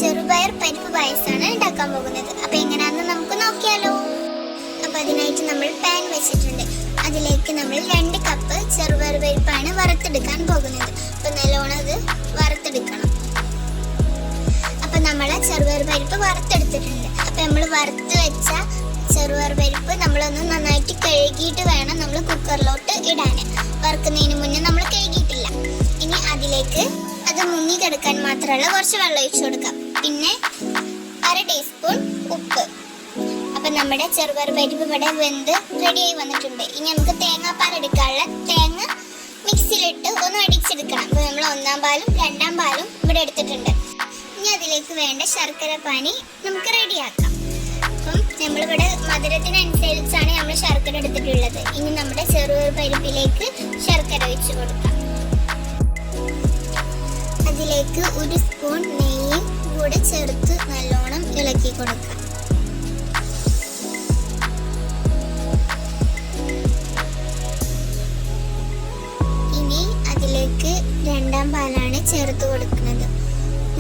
ചെറുപയർ പരിപ്പ് പായസമാണ് ഉണ്ടാക്കാൻ പോകുന്നത്. അപ്പൊ എങ്ങനെയാണെന്ന് നമുക്ക് നോക്കിയാലോ. അപ്പൊ അതിനായിട്ട് നമ്മൾ പാൻ വെച്ചിട്ടുണ്ട്. അതിലേക്ക് നമ്മൾ 2 കപ്പ് ചെറുപയർ പരിപ്പാണ് വറുത്തെടുക്കാൻ പോകുന്നത്. അപ്പൊ നല്ലോണം അത് വറുത്തെടുക്കണം. അപ്പൊ നമ്മളെ ചെറുപയർ പരിപ്പ് വറുത്തെടുത്തിട്ടുണ്ട്. അപ്പൊ നമ്മൾ വറുത്ത് വെച്ച ചെറുപയർ പരിപ്പ് നമ്മളൊന്ന് നന്നായിട്ട് കഴുകിയിട്ട് വേണം നമ്മൾ കുക്കറിലോട്ട് ഇടാൻ. വറുക്കുന്നതിന് മുന്നേ നമ്മൾ കഴുകിയിട്ടില്ല. ഇനി അതിലേക്ക് അത് മുങ്ങി കിടക്കാൻ മാത്രമുള്ള കുറച്ച് വെള്ളം ഒഴിച്ചു കൊടുക്കാം. പിന്നെ 1/2 ടീസ്പൂൺ ഉപ്പ്. അപ്പൊ നമ്മുടെ ചെറുപയർ പരിപ്പ് ഇവിടെ വെന്ത് റെഡിയായി വന്നിട്ടുണ്ട്. ഇനി നമുക്ക് തേങ്ങാപ്പാൽ എടുക്കാനുള്ള തേങ്ങ മിക്സിയിലിട്ട് ഒന്ന് അടിച്ചെടുക്കണം. അപ്പൊ നമ്മൾ 1-ാം പാലും 2-ാം പാലും ഇവിടെ എടുത്തിട്ടുണ്ട്. ഇനി അതിലേക്ക് വേണ്ട ശർക്കര പാനി നമുക്ക് റെഡിയാക്കാം. അപ്പം നമ്മളിവിടെ മധുരത്തിനനുസരിച്ചാണ് നമ്മൾ ശർക്കര എടുത്തിട്ടുള്ളത്. ഇനി നമ്മുടെ ചെറുപയർ പരിപ്പിലേക്ക് ശർക്കര ഒഴിച്ചു കൊടുക്കാം. അതിലേക്ക് 1 സ്പൂൺ നെയ്യ് കൂടെ ചേർത്ത് നല്ലോണം ഇളക്കി കൊടുക്കാം. ഇനി അതിലേക്ക് 2-ാം പാലാണ് ചേർത്ത് കൊടുക്കുന്നത്.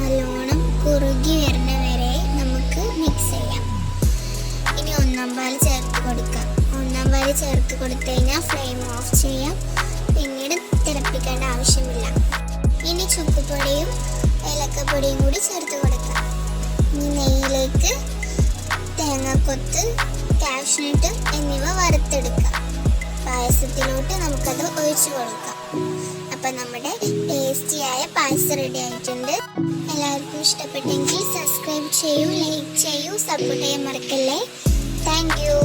നല്ലോണം കുറുകി വരുന്ന വരെ നമുക്ക് മിക്സ് ചെയ്യാം. ഇനി 1-ാം പാൽ ചേർത്ത് കൊടുക്കാം. 1-ാം പാൽ ചേർത്ത് കൊടുത്തു കഴിഞ്ഞാൽ ഫ്ലെയിം ഓഫ് ചെയ്യാം. പിന്നീട് തിളപ്പിക്കേണ്ട ആവശ്യമില്ല. ഇനി ചുക്കുപൊടിയും ഏലക്കപ്പൊടിയും കൂടി ചേർത്ത് കൊടുക്കാം. ഇനി നെയ്യിലേക്ക് തേങ്ങാക്കൊത്ത്, കാഷ്നട്ട് എന്നിവ വറുത്തെടുക്കാം. പായസത്തിലോട്ട് നമുക്കത് ഒഴിച്ചു കൊടുക്കാം. അപ്പം നമ്മുടെ ടേസ്റ്റിയായ പായസം റെഡി ആയിട്ടുണ്ട്. എല്ലാവർക്കും ഇഷ്ടപ്പെട്ടെങ്കിൽ സബ്സ്ക്രൈബ് ചെയ്യൂ, ലൈക്ക് ചെയ്യൂ, സപ്പോർട്ട് ചെയ്യാൻ മറക്കല്ലേ. Thank you.